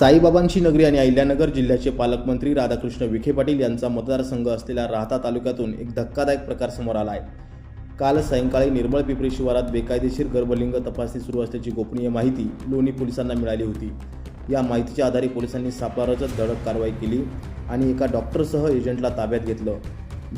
साईबाबांची नगरी आणि अहिल्यानगर जिल्ह्याचे पालकमंत्री राधाकृष्ण विखे पाटील यांचा मतदारसंघ असलेल्या राहता तालुक्यातून एक धक्कादायक प्रकार समोर आला आहे। काल सायंकाळी निर्मळ पिंपरी शिवारात बेकायदेशीर गर्भलिंग तपासणी सुरू असल्याची गोपनीय माहिती लोणी पोलिसांना मिळाली होती। या माहितीच्या आधारे पोलिसांनी सापळा रचत धडक कारवाई केली आणि एका डॉक्टरसह एजंटला ताब्यात घेतलं।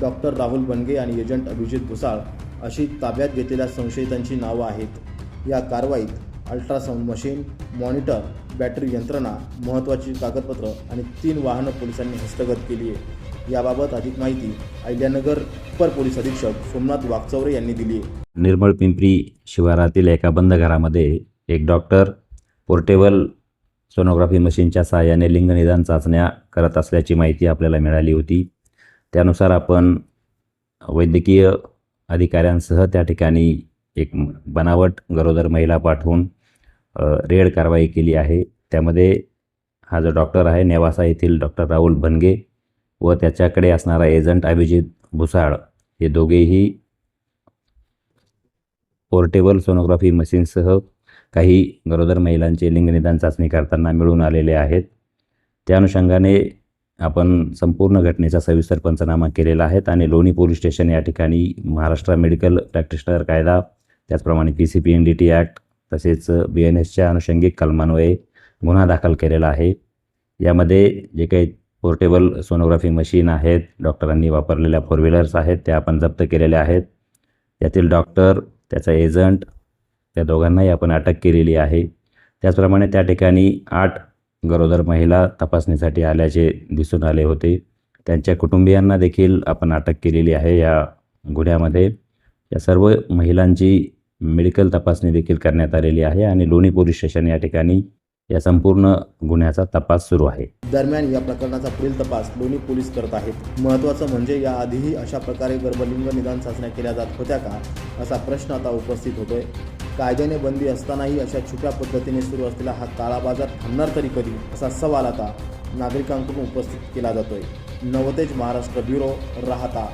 डॉक्टर राहुल बनगे आणि एजंट अभिजित भुसाळ अशी ताब्यात घेतलेल्या संशयितांची नावं आहेत। या कारवाईत अल्ट्रासाऊंड मशीन, मॉनिटर, बॅटरी यंत्रणा, महत्त्वाची कागदपत्र आणि 3 वाहनं पोलिसांनी हस्तगत केली आहे। याबाबत अधिक माहिती अहिल्यानगर अपर पोलीस अधीक्षक सोमनाथ वागचौरे यांनी दिली आहे। निर्मळ पिंपरी शिवारातील एका बंद घरामध्ये एक डॉक्टर पोर्टेबल सोनोग्राफी मशीनच्या सहाय्याने लिंगनिदान चाचण्या करत असल्याची माहिती आपल्याला मिळाली होती। त्यानुसार आपण वैद्यकीय अधिकाऱ्यांसह त्या ठिकाणी एक बनावट गरोदर महिला पाठवून रेड कारवाई केली आहे। त्यामध्ये हा जो डॉक्टर आहे नेवासा येथील डॉक्टर राहुल बनगे व त्याच्याकडे असणारा एजंट अभिजित भुसाळ हे दोघेही पोर्टेबल सोनोग्राफी मशीनसह काही गरोदर महिलांचे लिंगनिदान चाचणी करताना मिळून आलेले आहेत। त्या अनुषंगाने आपण संपूर्ण घटनेचा सविस्तर पंचनामा केलेला आहे आणि लोणी पोलीस स्टेशन या ठिकाणी महाराष्ट्र मेडिकल प्रॅक्टिशनर कायदा, त्याचप्रमाणे PCPNDT ॲक्ट तसेच BNSच्या अनुषंगिक कलमान्वये गुन्हा दाखल केलेला आहे। यामध्ये जे काही पोर्टेबल सोनोग्राफी मशीन आहेत, डॉक्टरांनी वापरलेल्या 4 व्हीलर्स आहेत, त्या आपण जप्त केलेल्या आहेत। यातील डॉक्टर, त्याचा एजंट, त्या दोघांनाही आपण अटक केलेली आहे। त्याचप्रमाणे त्या ठिकाणी 8 गरोदर महिला तपासणीसाठी आल्याचे दिसून आले होते। त्यांच्या कुटुंबियांना देखील आपण अटक केलेली आहे या गुन्ह्यामध्ये। या सर्व महिलांची मेडिकल तपासणी देखील करण्यात आलेली आहे आणि लोणी पोलीस स्टेशन या ठिकाणी या संपूर्ण गुन्ह्याचा तपास सुरू आहे। दरम्यान या प्रकरणाचा पुढील तपास लोणी पोलीस करत आहेत। महत्त्वाचं म्हणजे याआधीही अशा प्रकारे गर्भलिंग निदान चाचण्या केल्या जात होत्या का, असा प्रश्न आता उपस्थित होतोय। कायद्याने बंदी असतानाही अशा छुप्या पद्धतीने सुरू असलेला हा काळा बाजार थांबणार तरी कधी, असा सवाल आता नागरिकांकडून उपस्थित केला जातोय। नवतेज महाराष्ट्र ब्युरो, राहता।